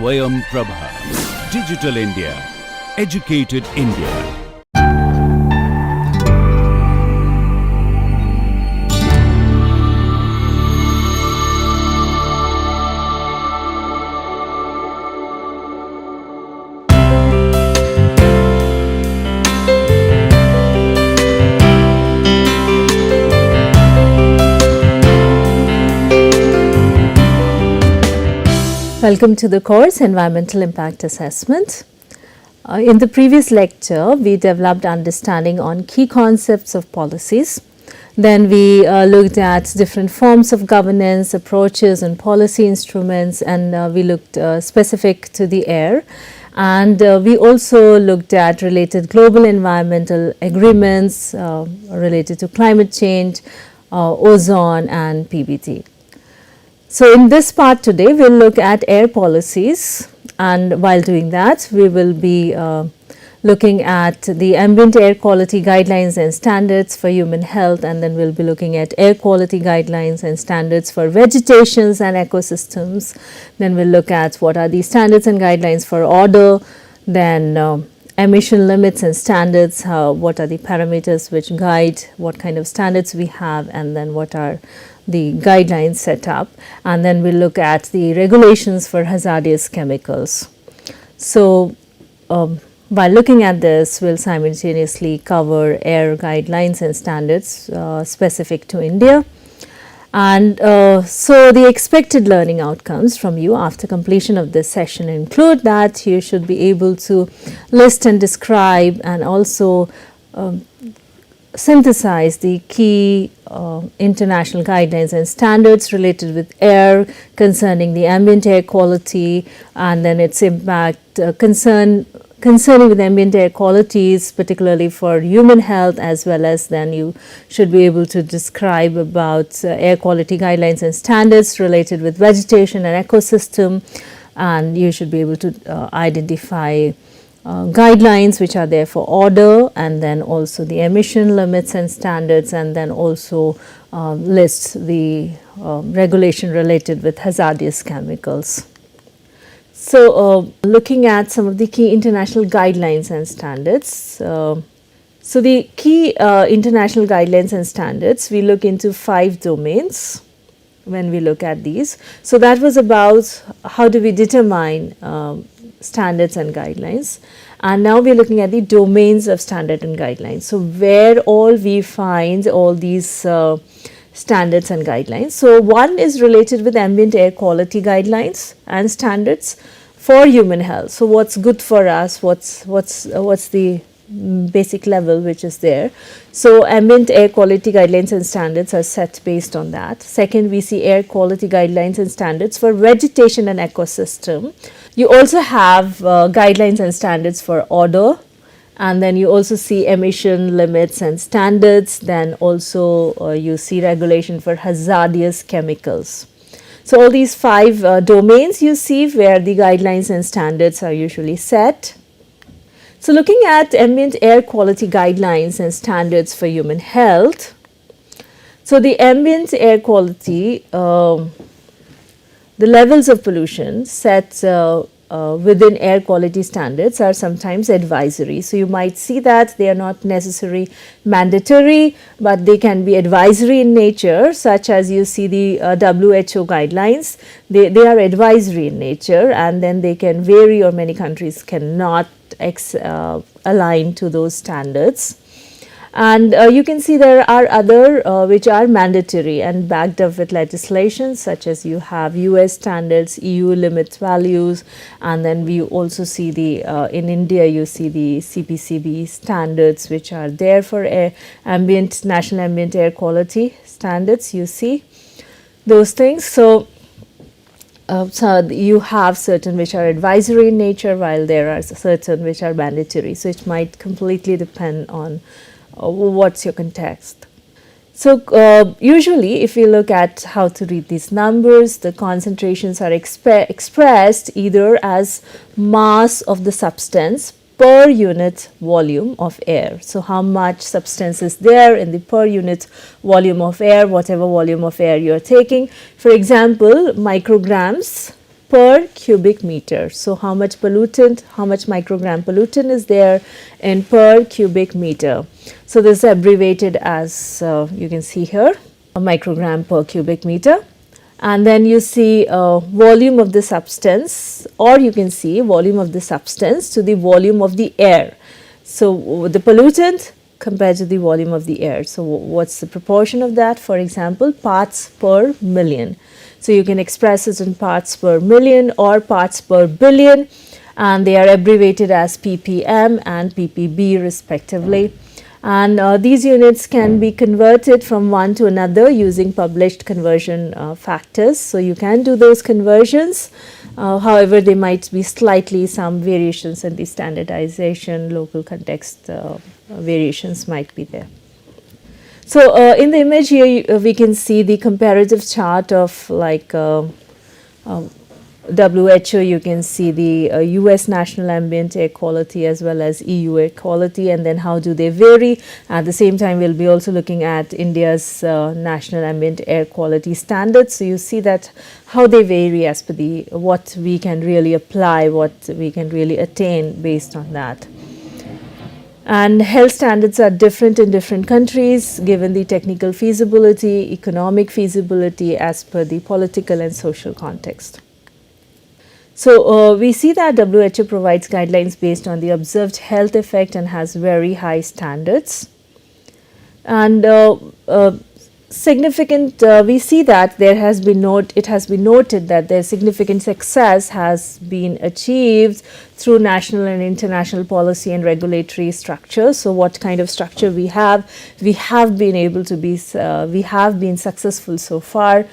Swayam Prabha. Digital India. Educated India. Welcome to the course Environmental Impact Assessment. In the previous lecture, we developed understanding on key concepts of policies. Then we looked at different forms of governance, approaches and policy instruments, and we looked specific to the air. And we also looked at related global environmental agreements related to climate change, ozone and PBT. So in this part today, we'll look at air policies, and while doing that, we will be looking at the ambient air quality guidelines and standards for human health, and then we'll be looking at air quality guidelines and standards for vegetations and ecosystems. Then we'll look at what are the standards and guidelines for order, then emission limits and standards, what are the parameters which guide what kind of standards we have, and then what are the guidelines set up, and then we'll look at the regulations for hazardous chemicals. So by looking at this, we'll simultaneously cover air guidelines and standards specific to India. And so the expected learning outcomes from you after completion of this session include that you should be able to list and describe and also synthesize the key international guidelines and standards related with air concerning the ambient air quality and then its impact concerning with ambient air qualities, particularly for human health, as well as then you should be able to describe about air quality guidelines and standards related with vegetation and ecosystem, and you should be able to identify guidelines which are there for order, and then also the emission limits and standards, and then also list the regulation related with hazardous chemicals. So looking at some of the key international guidelines and standards. So the key international guidelines and standards, we look into 5 domains when we look at these. So that was about how do we determine standards and guidelines, and now we're looking at the domains of standard and guidelines. So where all we find all these standards and guidelines. So one is related with ambient air quality guidelines and standards for human health. So what's good for us, what's the basic level which is there. So ambient air quality guidelines and standards are set based on that. Second, we see air quality guidelines and standards for vegetation and ecosystem. You also have guidelines and standards for odor, and then you also see emission limits and standards. Then also you see regulation for hazardous chemicals. So all these 5 domains you see where the guidelines and standards are usually set. So looking at ambient air quality guidelines and standards for human health. So the ambient air quality, the levels of pollution set within air quality standards are sometimes advisory. So you might see that they are not necessarily mandatory, but they can be advisory in nature, such as you see the WHO guidelines. They are advisory in nature, and then they can vary, or many countries cannot align to those standards. And you can see there are other which are mandatory and backed up with legislation, such as you have US standards, EU limit values, and then we also see the in India you see the CPCB standards which are there for national ambient air quality standards. You see those things. So you have certain which are advisory in nature, while there are certain which are mandatory. So it might completely depend on what's your context. So usually if we look at how to read these numbers, the concentrations are expressed either as mass of the substance per unit volume of air. So how much substance is there in the per unit volume of air, whatever volume of air you are taking. For example, micrograms per cubic meter. So how much pollutant, how much microgram pollutant is there in per cubic meter. So this is abbreviated as you can see here, a microgram per cubic meter. And then you see volume of the substance, or you can see volume of the substance to the volume of the air. So the pollutant compared to the volume of the air. So what's the proportion of that? For example, parts per million. So you can express it in parts per million or parts per billion, and they are abbreviated as ppm and ppb respectively. And these units can be converted from one to another using published conversion factors. So you can do those conversions. However, there might be slightly some variations in the standardization, local context variations might be there. So in the image here, we can see the comparative chart of like WHO. You can see the US national ambient air quality as well as EU air quality, and then how do they vary. At the same time, we'll be also looking at India's national ambient air quality standards. So you see that how they vary as per the what we can really apply, what we can really attain based on that. And health standards are different in different countries given the technical feasibility, economic feasibility as per the political and social context. So we see that WHO provides guidelines based on the observed health effect and has very high standards. And significant, we see that it has been noted that their significant success has been achieved through national and international policy and regulatory structure. So what kind of structure we have been able to be, we have been successful so far.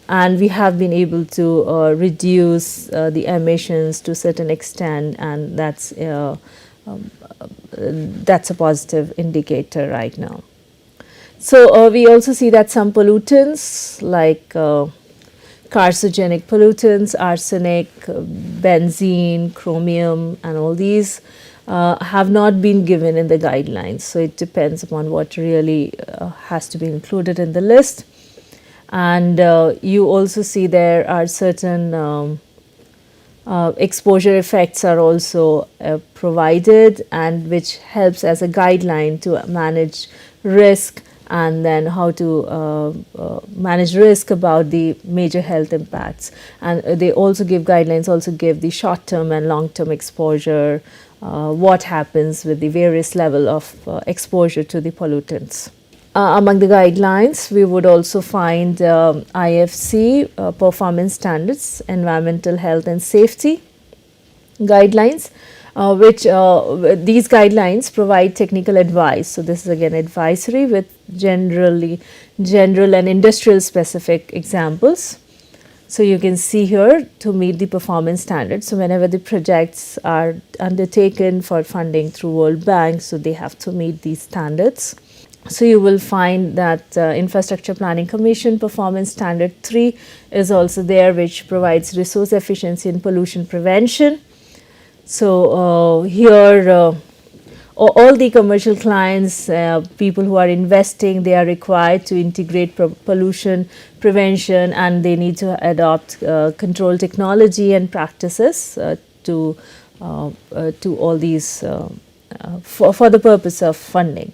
And we have been able to reduce the emissions to a certain extent, and that's a positive indicator right now. So we also see that some pollutants like carcinogenic pollutants, arsenic, benzene, chromium, and all these have not been given in the guidelines. So it depends upon what really has to be included in the list. And you also see there are certain exposure effects are also provided, and which helps as a guideline to manage risk, and then how to manage risk about the major health impacts. And they also give guidelines, also give the short-term and long-term exposure, what happens with the various level of exposure to the pollutants. Among the guidelines, we would also find IFC, Performance Standards, Environmental Health and Safety guidelines, which these guidelines provide technical advice. So this is again advisory with general and industrial specific examples. So you can see here to meet the performance standards. So whenever the projects are undertaken for funding through World Bank, so they have to meet these standards. So you will find that Infrastructure Planning Commission Performance Standard 3 is also there, which provides resource efficiency and pollution prevention. So here all the commercial clients, people who are investing, they are required to integrate pollution prevention, and they need to adopt control technology and practices to all these for the purpose of funding.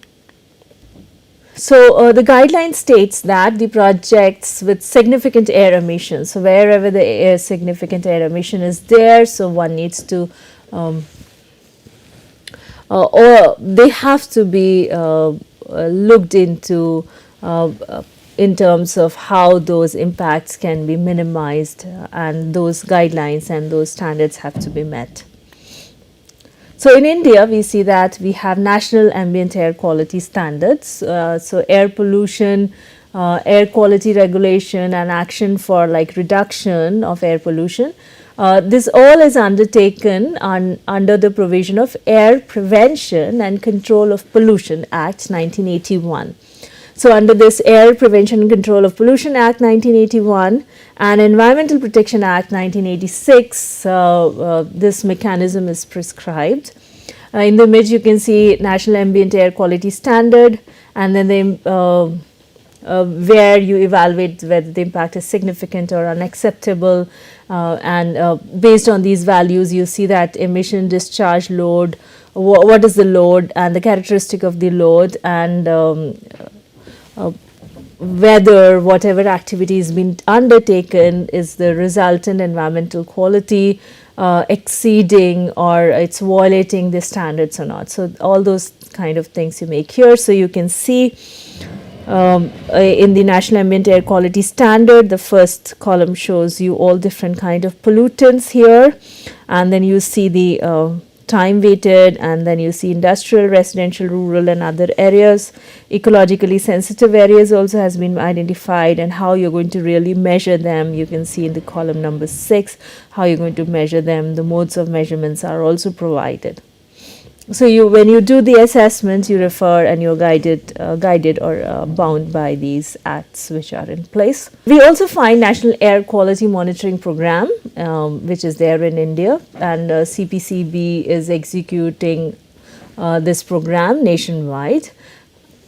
So the guideline states that the projects with significant air emissions, so wherever the significant air emission is there, so one needs to or they have to be looked into in terms of how those impacts can be minimized, and those guidelines and those standards have to be met. So in India, we see that we have national ambient air quality standards. So air pollution, air quality regulation, and action for like reduction of air pollution. This all is undertaken under the provision of Air Prevention and Control of Pollution Act 1981. So under this Air Prevention and Control of Pollution Act 1981 and Environmental Protection Act 1986, this mechanism is prescribed. In the image you can see National Ambient Air Quality Standard, and then where you evaluate whether the impact is significant or unacceptable, and based on these values, you see that emission, discharge, load, what is the load and the characteristic of the load, and whether whatever activity is being undertaken is the resultant environmental quality exceeding or it's violating the standards or not. So all those kind of things you make here. So you can see in the National Ambient Air Quality Standard, the first column shows you all different kind of pollutants here, and then you see the time weighted, and then you see industrial, residential, rural and other areas. Ecologically sensitive areas also has been identified, and how you're going to really measure them you can see in the column number 6, how you're going to measure them. The modes of measurements are also provided. So when you do the assessments, you refer and you're guided or bound by these acts which are in place. We also find National Air Quality Monitoring Program, which is there in India, and CPCB is executing this program nationwide,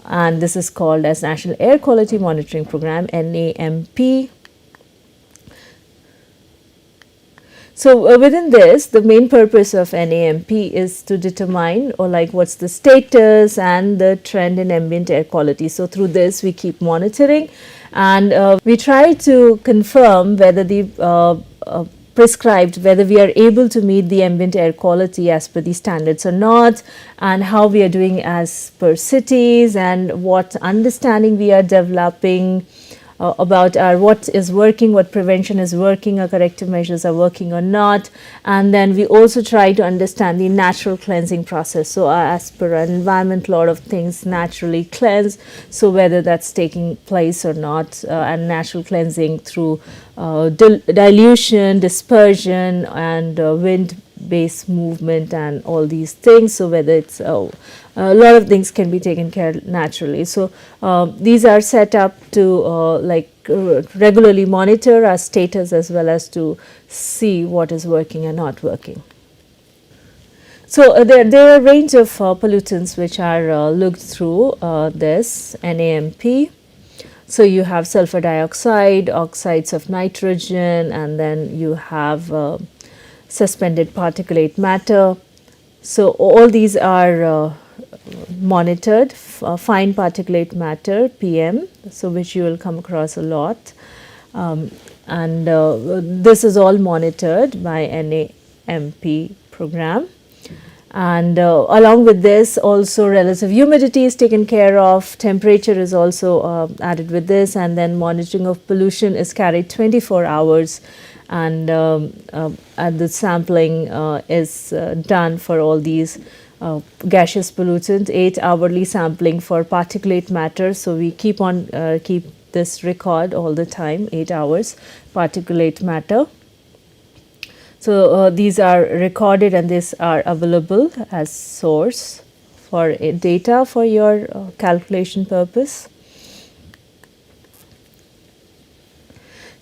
and this is called as National Air Quality Monitoring Program, NAMP. So within this, the main purpose of NAMP is to determine or like what's the status and the trend in ambient air quality. So through this, we keep monitoring, and we try to confirm whether the prescribed, whether we are able to meet the ambient air quality as per the standards or not, and how we are doing as per cities, and what understanding we are developing about what is working, what prevention is working, or corrective measures are working or not. And then we also try to understand the natural cleansing process. So as per our environment, a lot of things naturally cleanse, so whether that's taking place or not, and natural cleansing through dilution, dispersion, and wind base movement and all these things. So whether it's a lot of things can be taken care naturally. So these are set up to regularly monitor our status as well as to see what is working and not working. So there are a range of pollutants which are looked through this NAMP. So you have sulfur dioxide, oxides of nitrogen, and then you have suspended particulate matter. So all these are monitored. Fine particulate matter, PM, so which you will come across a lot, and this is all monitored by NAMP program. And along with this, also relative humidity is taken care of, temperature is also added with this, and then monitoring of pollution is carried 24 hours, and the sampling is done for all these gaseous pollutants, 8-hourly sampling for particulate matter. So we keep this record all the time, 8 hours particulate matter. So these are recorded, and these are available as source for data for your calculation purpose.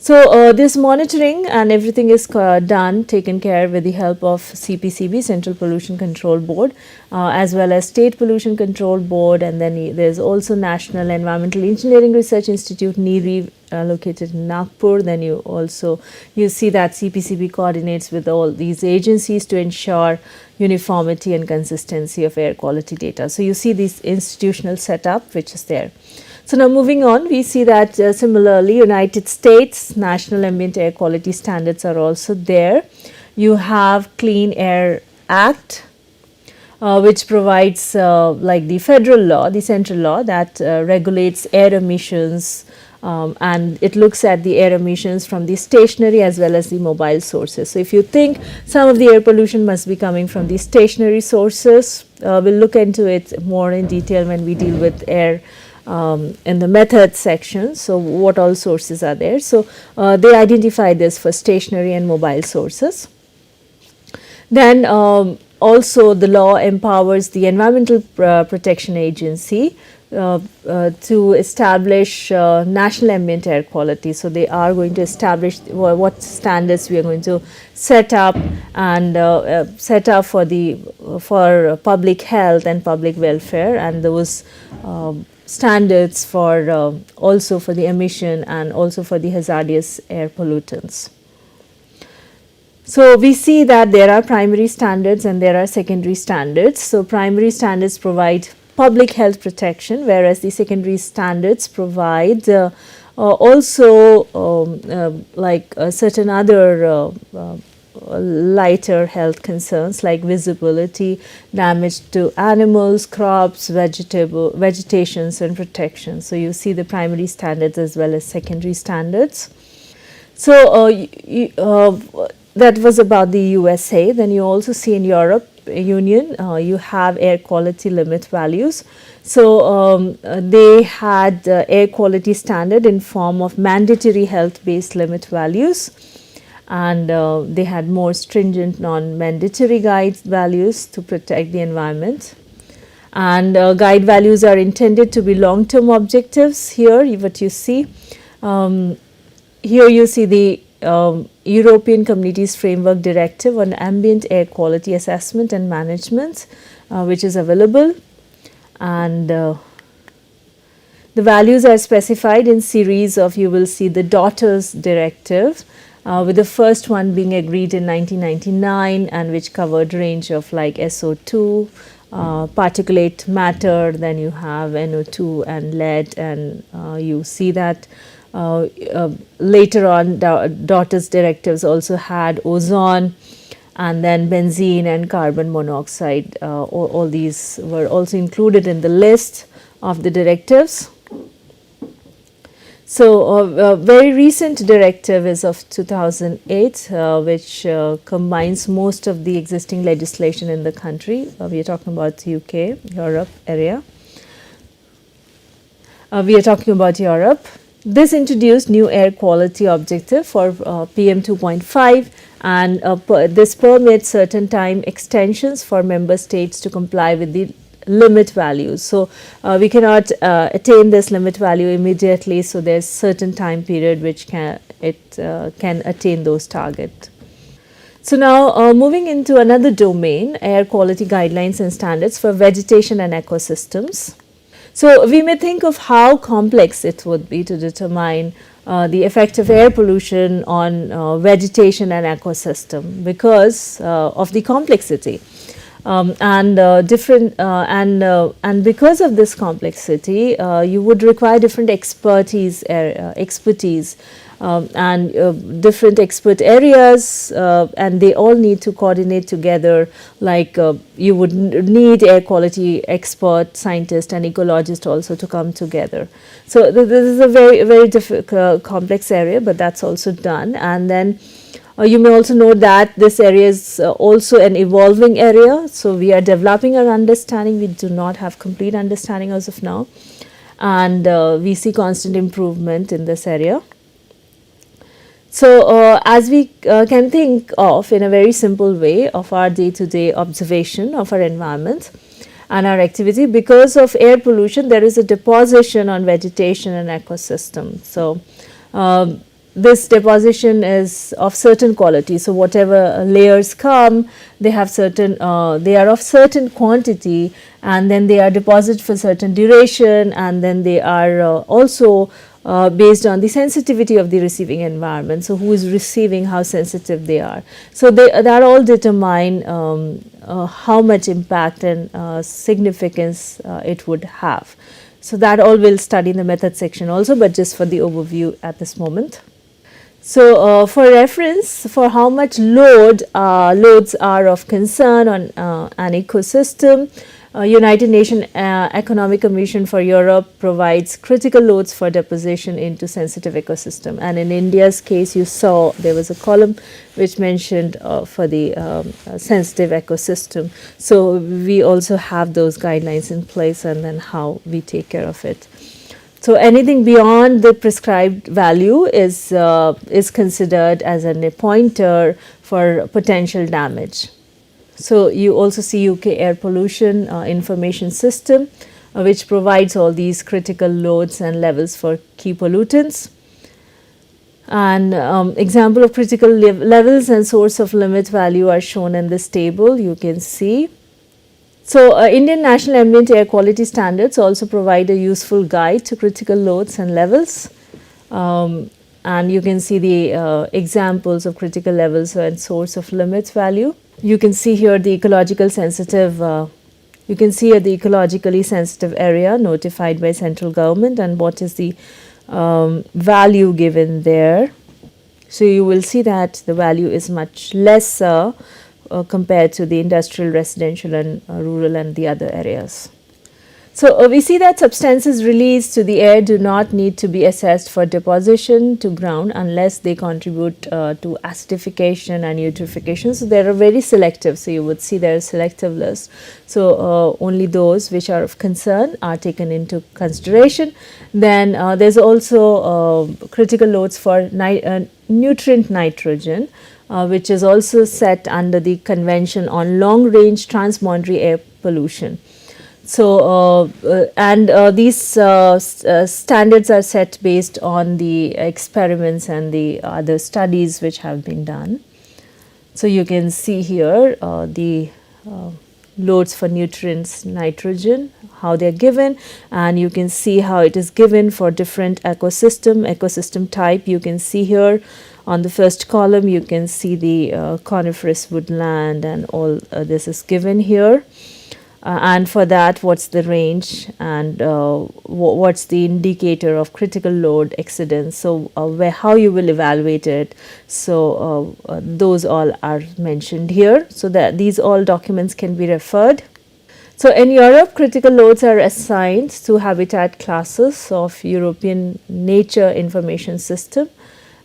So this monitoring and everything is taken care with the help of CPCB, Central Pollution Control Board, as well as State Pollution Control Board, and then there's also National Environmental Engineering Research Institute, NEERI, located in Nagpur. Then you see that CPCB coordinates with all these agencies to ensure uniformity and consistency of air quality data. So you see this institutional setup which is there. So now moving on, we see that similarly United States National Ambient Air Quality Standards are also there. You have Clean Air Act, which provides like the federal law, the central law that regulates air emissions, and it looks at the air emissions from the stationary as well as the mobile sources. So if you think some of the air pollution must be coming from the stationary sources, we'll look into it more in detail when we deal with air in the methods section. So what all sources are there? So they identify this for stationary and mobile sources. Then also the law empowers the Environmental Protection Agency to establish national ambient air quality. So they are going to establish what standards we are going to set up, and set up for public health and public welfare, and those standards for also for the emission and also for the hazardous air pollutants. So we see that there are primary standards and there are secondary standards. So primary standards provide public health protection, whereas the secondary standards provide also like certain other lighter health concerns like visibility, damage to animals, crops, vegetations and protection. So you see the primary standards as well as secondary standards. So that was about the USA. Then you also see in Europe Union, you have air quality limit values. So they had air quality standard in form of mandatory health based limit values, and they had more stringent non-mandatory guide values to protect the environment. And guide values are intended to be long-term objectives. Here what you see, here you see the European Communities Framework Directive on Ambient Air Quality Assessment and Management, which is available, and the values are specified in series of, you will see the Daughters Directive, with the first one being agreed in 1999 and which covered range of like SO2, particulate matter, then you have NO2 and lead, and you see that later on Daughters directives also had ozone and then benzene and carbon monoxide. All these were also included in the list of the directives. So a very recent directive is of 2008, which combines most of the existing legislation in the country. We are talking about UK, Europe area. We are talking about Europe. This introduced new air quality objective for PM 2.5, and this permits certain time extensions for member states to comply with the limit values. So we cannot attain this limit value immediately, so there's certain time period which can attain those targets. So now moving into another domain, air quality guidelines and standards for vegetation and ecosystems. So we may think of how complex it would be to determine the effect of air pollution on vegetation and ecosystem because of the complexity. And because of this complexity, you would require different expertise and different expert areas, and they all need to coordinate together. Like you would need air quality expert, scientist, and ecologist also to come together. So this is a very difficult, complex area, but that's also done. And then you may also note that this area is also an evolving area. So we are developing our understanding. We do not have complete understanding as of now, and we see constant improvement in this area. So as we can think of in a very simple way of our day-to-day observation of our environment and our activity, because of air pollution, there is a deposition on vegetation and ecosystem. So this deposition is of certain quality. So whatever layers come, they have certain, they are of certain quantity, and then they are deposited for certain duration, and then they are also based on the sensitivity of the receiving environment. So who is receiving, how sensitive they are. So that all determine how much impact and significance it would have. So that all we'll study in the method section also, but just for the overview at this moment. So for reference, for how much loads are of concern on an ecosystem, United Nations Economic Commission for Europe provides critical loads for deposition into sensitive ecosystem. And in India's case, you saw there was a column which mentioned for the sensitive ecosystem. So we also have those guidelines in place, and then how we take care of it. So anything beyond the prescribed value is considered as a pointer for potential damage. So you also see UK air pollution information system, which provides all these critical loads and levels for key pollutants. And example of critical levels and source of limit value are shown in this table. You can see. So Indian National Ambient Air Quality Standards also provide a useful guide to critical loads and levels. and you can see the examples of critical levels and source of limits value. You can see here the ecological sensitive you can see the ecologically sensitive area notified by central government and what is the value given there. So you will see that the value is much lesser compared to the industrial, residential and rural and the other areas. So we see that substances released to the air do not need to be assessed for deposition to ground unless they contribute to acidification and eutrophication. So they are very selective. So you would see there is selective list. So only those which are of concern are taken into consideration. Then there's also critical loads for nutrient nitrogen, which is also set under the Convention on Long Range Transboundary Air Pollution. So, these standards are set based on the experiments and the other studies which have been done. So, you can see here the loads for nutrients nitrogen, how they are given, and you can see how it is given for different ecosystem type. You can see here on the first column, you can see the coniferous woodland and all this is given here. And for that, what's the range and what's the indicator of critical load exceedance. So, how you will evaluate it. So, those all are mentioned here. So, that these all documents can be referred. So, in Europe, critical loads are assigned to habitat classes of European Nature Information System,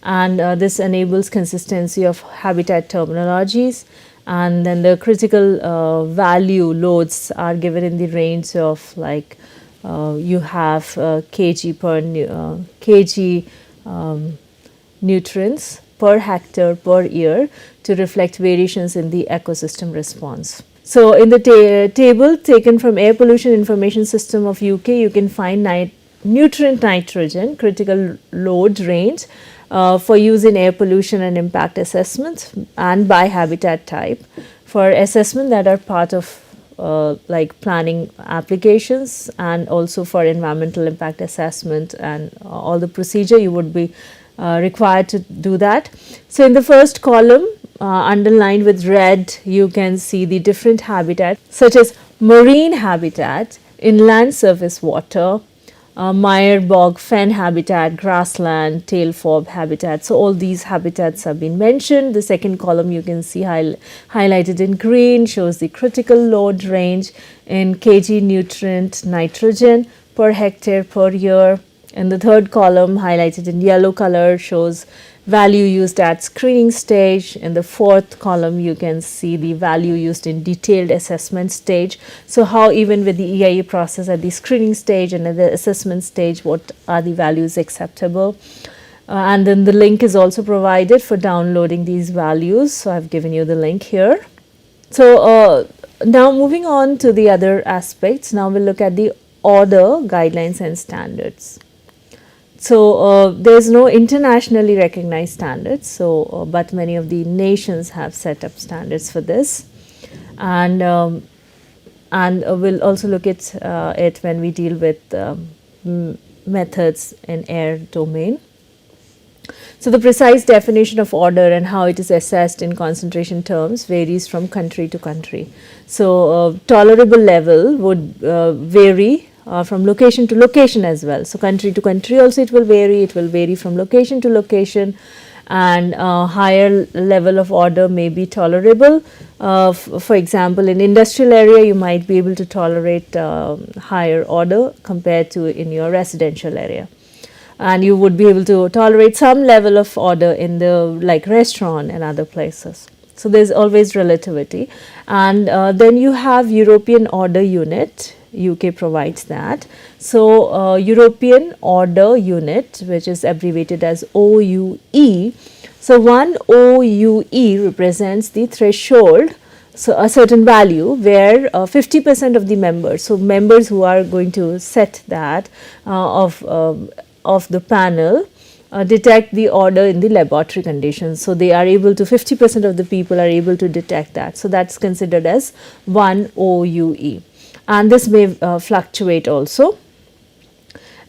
and this enables consistency of habitat terminologies. And then the critical value loads are given in the range of like you have kg per kg nutrients per hectare per year to reflect variations in the ecosystem response. So, in the table taken from Air Pollution Information System of UK, you can find nutrient nitrogen critical load range for use in air pollution and impact assessment and by habitat type for assessment that are part of like planning applications and also for environmental impact assessment and all the procedure you would be required to do that. So, in the first column underlined with red, you can see the different habitat such as marine habitat, inland surface water, mire, bog, fen habitat, grassland, tail fob habitat. So, all these habitats have been mentioned. The second column you can see highlighted in green shows the critical load range in kg nutrient nitrogen per hectare per year. And the third column highlighted in yellow color shows value used at screening stage. In the fourth column you can see the value used in detailed assessment stage. So, how even with the EIA process at the screening stage and at the assessment stage, what are the values acceptable. And then the link is also provided for downloading these values. So, I have given you the link here. So, now moving on to the other aspects, now we will look at the order, guidelines and standards. So, there is no internationally recognized standards, so but many of the nations have set up standards for this, and we'll also look at it when we deal with methods in air domain. So, the precise definition of order and how it is assessed in concentration terms varies from country to country. So, tolerable level would vary from location to location as well. So, country to country also it will vary from location to location, and higher level of order may be tolerable. For example, in industrial area you might be able to tolerate higher order compared to in your residential area, and you would be able to tolerate some level of order in the like restaurant and other places. So, there is always relativity, and then you have European Order Unit. UK provides that. So, European Order Unit, which is abbreviated as OUE. So, one OUE represents the threshold, so a certain value where 50% of the members, so members who are going to set that of the panel detect the order in the laboratory conditions. So, they are able to 50% of the people are able to detect that. So, that is considered as one OUE. And this may fluctuate also.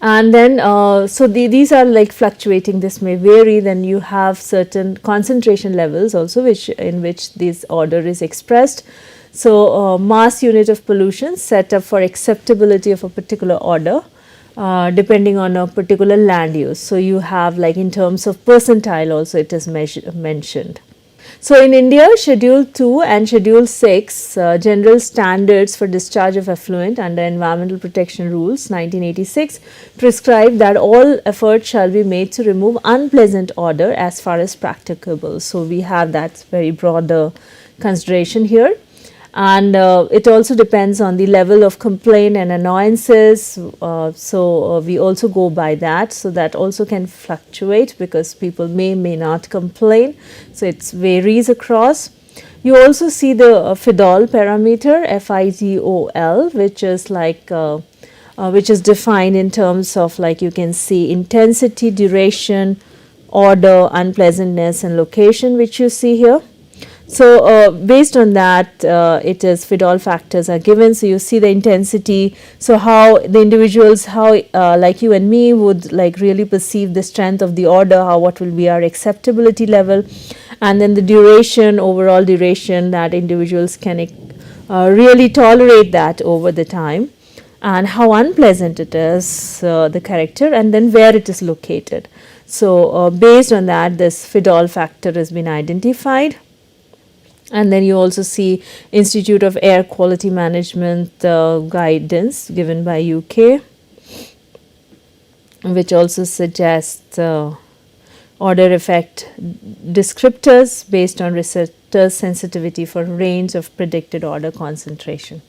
And then so these are like fluctuating, this may vary. Then you have certain concentration levels also, which in which this order is expressed. So mass unit of pollution set up for acceptability of a particular order depending on a particular land use. So you have like in terms of percentile also it is mentioned. So in India, Schedule 2 and Schedule 6 General Standards for Discharge of Effluent under Environmental Protection Rules 1986 prescribe that all efforts shall be made to remove unpleasant odor as far as practicable. So we have that very broader consideration here. And it also depends on the level of complaint and annoyances. So we also go by that. So that also can fluctuate because people may not complain. So it varies across. You also see the FIDOL parameter, FIDOL, which is like which is defined in terms of like you can see intensity, duration, order, unpleasantness, and location, which you see here. So based on that, it is FIDOL factors are given. So you see the intensity. So how the individuals, how like you and me would like really perceive the strength of the order, how what will be our acceptability level, and then the duration, overall duration that individuals can really tolerate that over the time, and how unpleasant it is, the character, and then where it is located. So based on that, this FIDOL factor has been identified. And then you also see Institute of Air Quality Management guidance given by UK, which also suggests order effect descriptors based on receptors' sensitivity for range of predicted order concentration.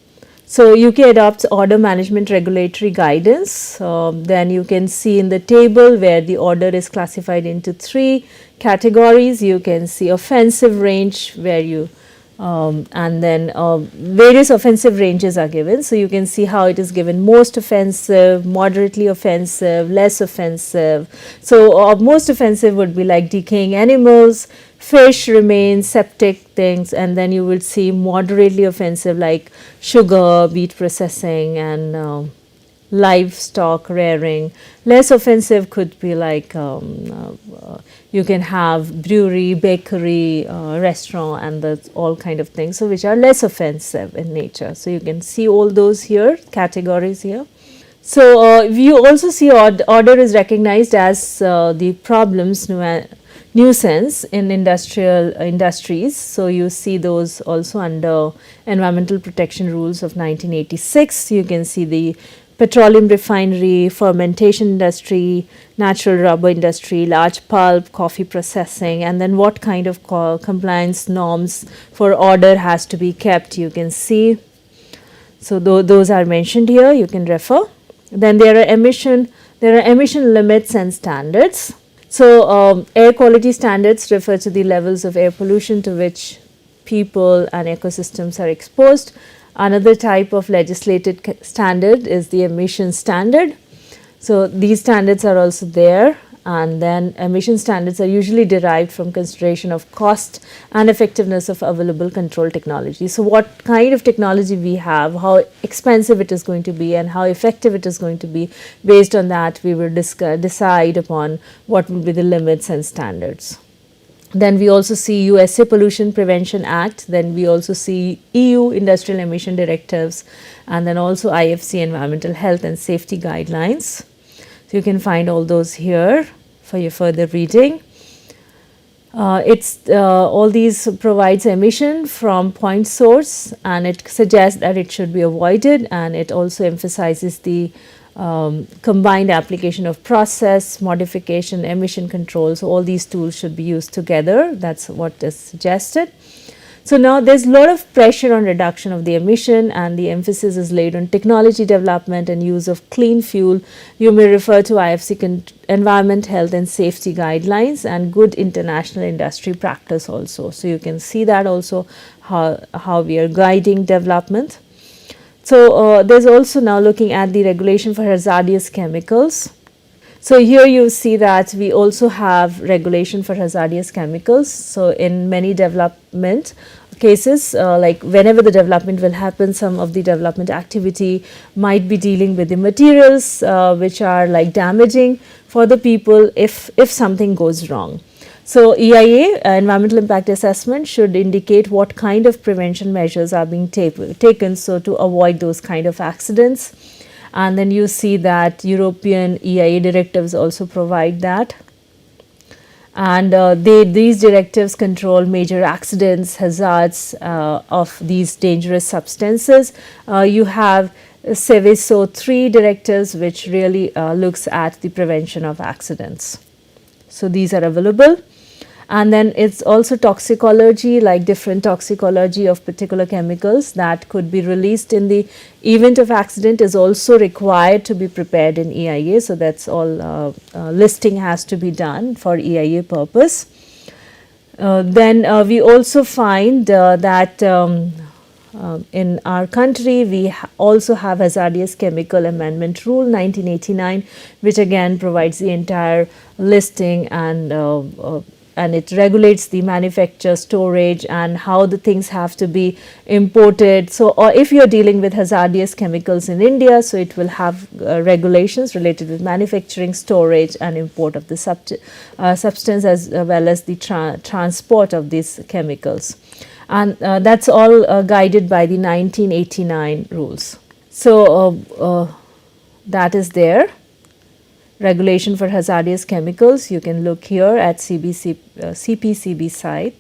So UK adopts order management regulatory guidance. Then you can see in the table where the order is classified into 3 categories. You can see offensive range where you and then various offensive ranges are given. So you can see how it is given: most offensive, moderately offensive, less offensive. So most offensive would be like decaying animals, fish remains, septic things, and then you will see moderately offensive like sugar, beet processing, and livestock rearing. Less offensive could be like you can have brewery, bakery, restaurant, and the all kind of things, so which are less offensive in nature. So you can see all those here, categories here. So you also see order is recognized as the problems nuisance in industries. So you see those also under Environmental Protection Rules of 1986. You can see the petroleum refinery, fermentation industry, natural rubber industry, large pulp, coffee processing, and then what kind of compliance norms for order has to be kept, you can see. So those are mentioned here, you can refer. Then there are emission limits and standards. So air quality standards refer to the levels of air pollution to which people and ecosystems are exposed. Another type of legislated standard is the emission standard. So these standards are also there, and then emission standards are usually derived from consideration of cost and effectiveness of available control technology. So what kind of technology we have, how expensive it is going to be, and how effective it is going to be. Based on that, we will decide upon what will be the limits and standards. Then we also see USA Pollution Prevention Act, then we also see EU Industrial Emission Directives, and then also IFC Environmental Health and Safety Guidelines. So you can find all those here for your further reading. All these provides emission from point source, and it suggests that it should be avoided, and it also emphasizes the combined application of process, modification, emission control. So all these tools should be used together. That's what is suggested. So now there's a lot of pressure on reduction of the emission, and the emphasis is laid on technology development and use of clean fuel. You may refer to IFC Environment, Health and Safety Guidelines and good international industry practice also. So you can see that also how we are guiding development. So there's also now looking at the regulation for hazardous chemicals. So here you see that we also have regulation for hazardous chemicals. So in many development, cases, like whenever the development will happen, some of the development activity might be dealing with the materials which are like damaging for the people if something goes wrong. So EIA, environmental impact assessment, should indicate what kind of prevention measures are being taken so to avoid those kind of accidents. And then you see that European EIA directives also provide that. And these directives control major accidents, hazards of these dangerous substances. You have Seveso 3 directives, which really looks at the prevention of accidents. So these are available. And then it's also toxicology, like different toxicology of particular chemicals that could be released in the event of accident is also required to be prepared in EIA. So that's all listing has to be done for EIA purpose. Then we also find that in our country we also have hazardous chemical amendment rule 1989, which again provides the entire listing and it regulates the manufacture, storage, and how the things have to be imported. So, or if you are dealing with hazardous chemicals in India, so it will have regulations related with manufacturing, storage, and import of the substance, as well as the transport of these chemicals. And that's all guided by the 1989 rules. So, that is there. Regulation for hazardous chemicals, you can look here at CPCB site.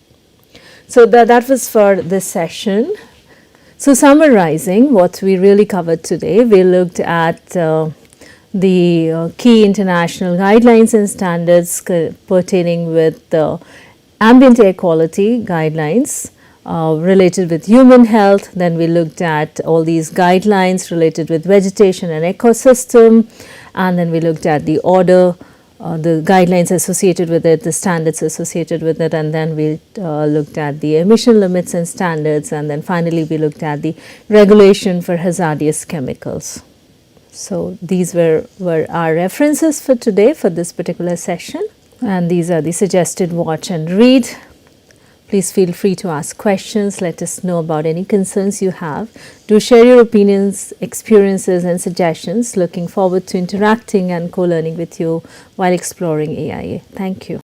So that was for this session. So summarizing what we really covered today, we looked at the key international guidelines and standards pertaining with ambient air quality guidelines related with human health. Then we looked at all these guidelines related with vegetation and ecosystem. And then we looked at the order, the guidelines associated with it, the standards associated with it, and then we looked at the emission limits and standards, and then finally we looked at the regulation for hazardous chemicals. So these were our references for today for this particular session, and these are the suggested watch and read. Please feel free to ask questions. Let us know about any concerns you have. Do share your opinions, experiences, and suggestions. Looking forward to interacting and co-learning with you while exploring AIA. Thank you.